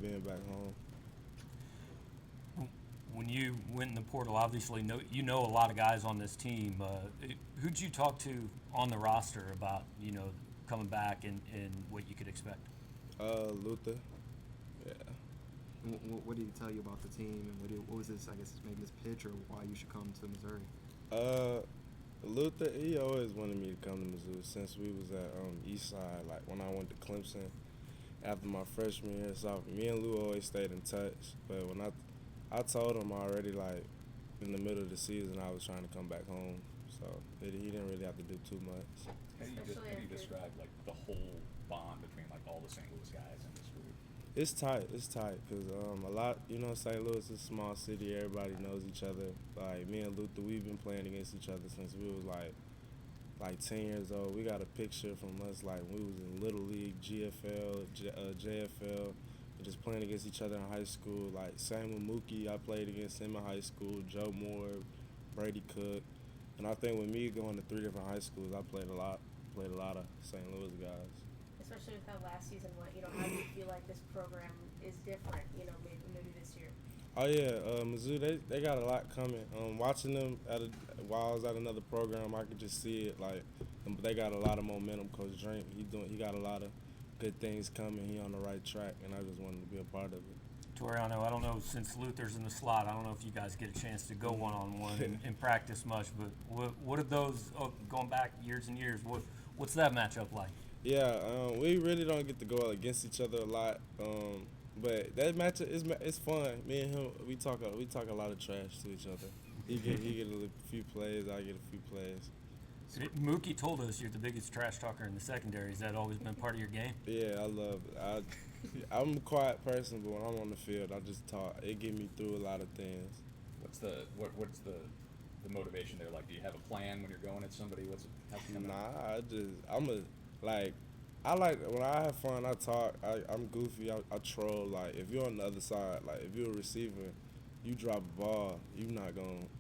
being back home. When you went in the portal, obviously you know a lot of guys on this team. Who'd you talk to on the roster about coming back and what you could expect? Luther. Yeah. What did he tell you about the team, and what was this? I guess maybe his pitch or why you should come to Missouri. Uh, Luther, he always wanted me to come to Mizzou since we was at East Side. Like when I went to Clemson after my freshman year, so me and Lou always stayed in touch. But when I told him already, like in the middle of the season, I was trying to come back home, so he didn't really have to do too much. How do you describe like the whole bond between like all the St. Louis guys in this group? It's tight, because a lot, St. Louis is a small city. Everybody knows each other. Like, me and Luther, we've been playing against each other since we was, like 10 years old. We got a picture from us, like, when we was in Little League, GFL, JFL, and just playing against each other in high school. Like, same with Mookie, I played against him in high school, Joe Moore, Brady Cook. And I think with me going to 3 different high schools, I played a lot of St. Louis guys. Especially with how last season went, how do you feel like this program is different, maybe this year? Oh yeah, Mizzou, they got a lot coming. Watching them while I was at another program, I could just see it. Like, they got a lot of momentum. Coach Drink, he got a lot of good things coming. He on the right track, and I just wanted to be a part of it. Toriano, I don't know, since Luther's in the slot, I don't know if you guys get a chance to go one-on-one and practice much, but what are those, going back years and years, what's that matchup like? Yeah, we really don't get to go against each other a lot, but that matchup it's fun. Me and him, we talk a lot of trash to each other. He get a few plays, I get a few plays. Mookie told us you're the biggest trash talker in the secondary. Has that always been part of your game? Yeah, I love it. I'm a quiet person, but when I'm on the field, I just talk. It get me through a lot of things. What's the motivation there? Like, do you have a plan when you're going at somebody? I like when I have fun. I talk. I'm goofy. I troll. Like, if you're on the other side, like if you're a receiver, you drop a ball,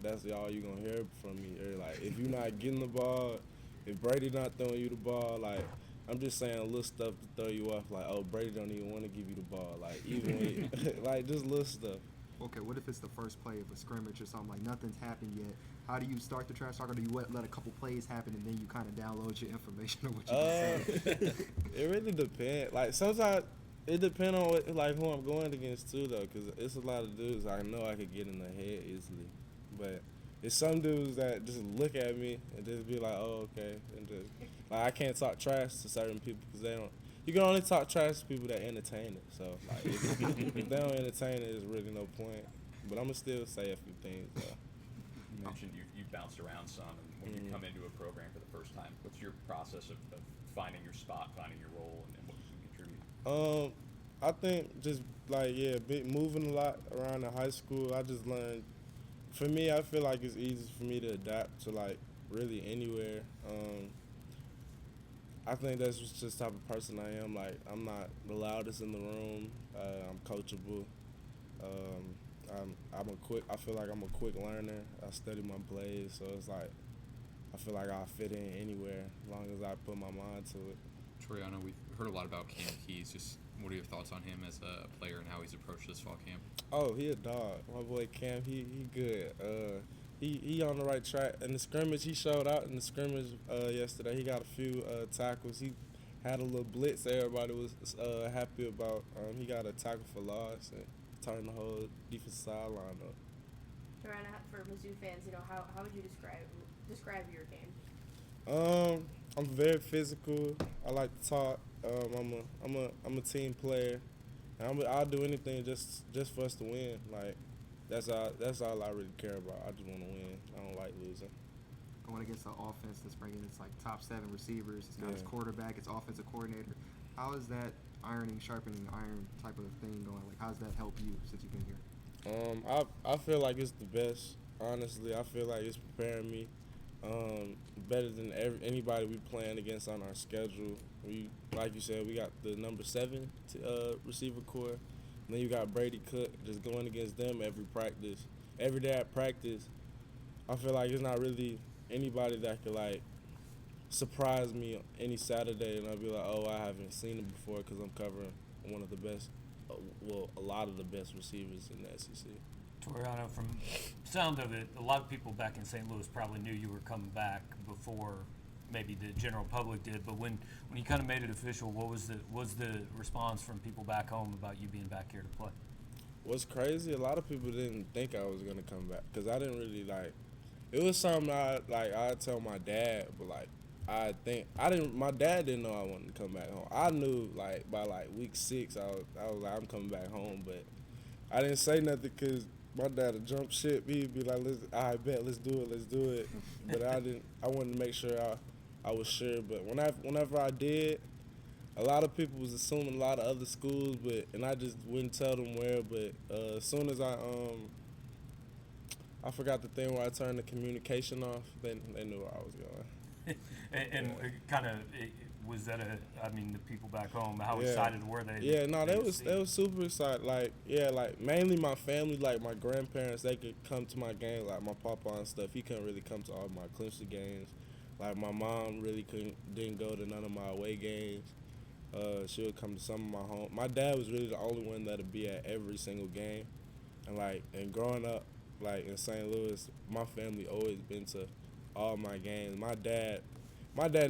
that's all you gonna hear from me. Or like if you're not getting the ball, if Brady not throwing you the ball, like I'm just saying little stuff to throw you off. Like, oh, Brady don't even want to give you the ball. Like, even like just little stuff. Okay, what if it's the first play of a scrimmage or something, like nothing's happened yet? How do you start the trash talk, or do you let a couple plays happen and then you kind of download your information of what you can say? It really depends. Like, sometimes it depends on who I'm going against too, though, because it's a lot of dudes I know I could get in their head easily. But it's some dudes that just look at me and just be like, oh, okay. And just, like, I can't talk trash to certain people because they don't. You can only talk trash to people that entertain it. So, like, if they don't entertain it, there's really no point. But I'm going to still say a few things, though. You mentioned you bounced around some, and when you come into a program for the first time, what's your process of finding your spot, finding your role, and what you can contribute? I think just, moving a lot around the high school, I just learned. For me, I feel like it's easy for me to adapt to, like, really anywhere. I think that's just the type of person I am. Like, I'm not the loudest in the room. I'm coachable. I feel like I'm a quick learner. I study my plays, so it's like I feel like I'll fit in anywhere as long as I put my mind to it. Toriano, we've heard a lot about Cam Keys. Just what are your thoughts on him as a player and how he's approached this fall camp? Oh, he a dog. My boy Cam, he good. He on the right track. In the scrimmage, he showed out in the scrimmage yesterday. He got a few tackles. He had a little blitz that everybody was happy about. He got a tackle for loss and turned the whole defensive sideline up. Toriano, for Mizzou fans, how would you describe your game? I'm very physical. I like to talk. I'm a team player. And I'll do anything just for us to win. Like, that's all I really care about. I just want to win. I don't like losing. Going against the offense that's bringing its like top 7 receivers, it's got its quarterback, its offensive coordinator. How is that sharpening iron type of thing going? Like, how does that help you since you've been here? I feel like it's the best. Honestly, I feel like it's preparing me better than anybody we playing against on our schedule. We, like you said, we got the number 7 receiver core. And then you got Brady Cook, just going against them every day at practice. I feel like it's not really anybody that could, like, surprise me any Saturday and I'll be like, oh, I haven't seen him before because I'm covering one of the best a lot of the best receivers in the SEC. Toriano, from sound of it, a lot of people back in St. Louis probably knew you were coming back before maybe the general public did. But when you kind of made it official, what was the response from people back home about you being back here to play? What's crazy, a lot of people didn't think I was gonna come back because I didn't really like. It was something I'd tell my dad, but my dad didn't know I wanted to come back home. I knew like by like week 6 I was like I'm coming back home, but I didn't say nothing because my dad would jump ship. He'd be like, I bet, let's do it. But I didn't. I wanted to make sure I was sure. But whenever I did, a lot of people was assuming a lot of other schools, and I just wouldn't tell them where. But as soon as I forgot the thing where I turned the communication off, they knew where I was going. and kind of was that the people back home, how excited were they? Yeah, no, they was super excited. Like mainly my family, like my grandparents, they could come to my game. Like my papa and stuff, he couldn't really come to all my Clemson games. Like my mom really didn't go to none of my away games. She would come to some of my home. My dad was really the only one that'd be at every single game. And growing up, like in St. Louis, my family always been to all my games. My dad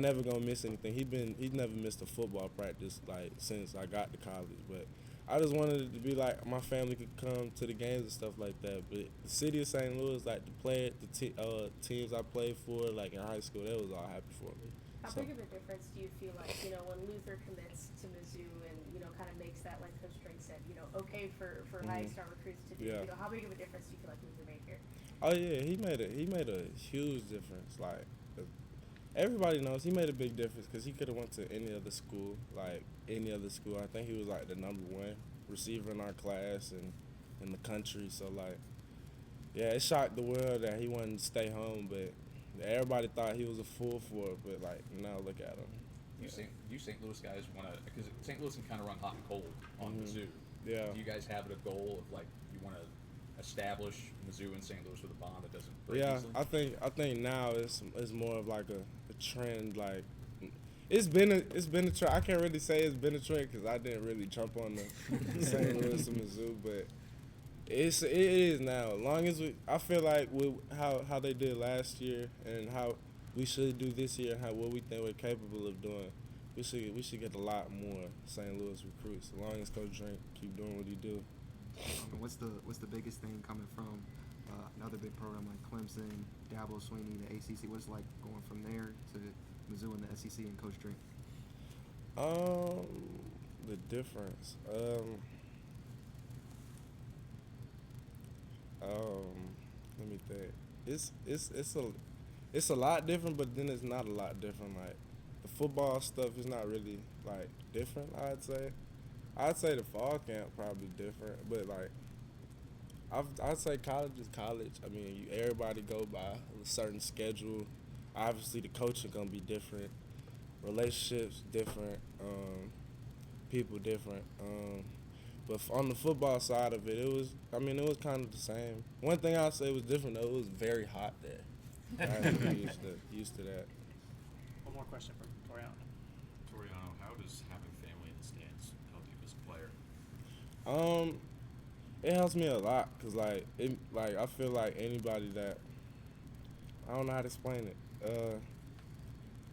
never gonna miss anything. He's never missed a football practice like since I got to college. But I just wanted it to be like my family could come to the games and stuff like that. But the city of St. Louis, like the teams I played for, like in high school, that was all happy for me. How big of a difference do you feel like, when Luther commits to Mizzou and, kind of makes that, like Coach Drake said, okay for high-star recruits to do, how big of a difference do you feel like Luther made here? Oh, yeah, he made a huge difference. Like, everybody knows he made a big difference because he could have went to any other school. I think he was, like, the number 1 receiver in our class and in the country. So, like, yeah, it shocked the world that he wanted to stay home, but everybody thought he was a fool for it, but like now look at him. You St. Louis guys want to, because St. Louis can kind of run hot and cold on Mizzou. Yeah. Do you guys have a goal of like you want to establish Mizzou and St. Louis with a bond that doesn't break easily? I think now it's more of like a trend. Like it's been a trend. I can't really say it's been a trend because I didn't really jump on the St. Louis and Mizzou, but it is now. As long as I feel like with how they did last year and how we should do this year and what we think we're capable of doing, we should get a lot more St. Louis recruits. As long as Coach Drake keep doing what he do. What's the biggest thing coming from another big program like Clemson, Dabo Swinney, the ACC? What's it like going from there to Mizzou and the SEC and Coach Drake? The difference. Let me think. It's a lot different, but then it's not a lot different. Like the football stuff is not really like different. I'd say the fall camp probably different, but like I'd say college is college. I mean, everybody go by a certain schedule. Obviously, the coaching gonna be different, relationships different, people different. But on the football side of it, it was kind of the same. One thing I'll say was different, though. It was very hot there. I had to be used to that. One more question from Toriano. Toriano, how does having family in the stands help you as a player? It helps me a lot because, I feel like anybody that I don't know how to explain it.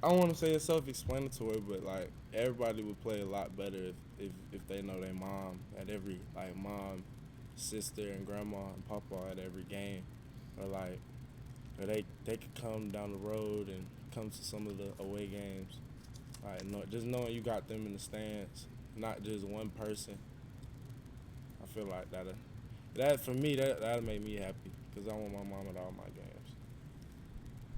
I don't want to say it's self-explanatory, but like everybody would play a lot better if they know their mom at every mom, sister, and grandma and papa at every game, or they could come down the road and come to some of the away games. Just knowing you got them in the stands, not just one person. I feel like that for me that'll make me happy because I want my mom at all my games.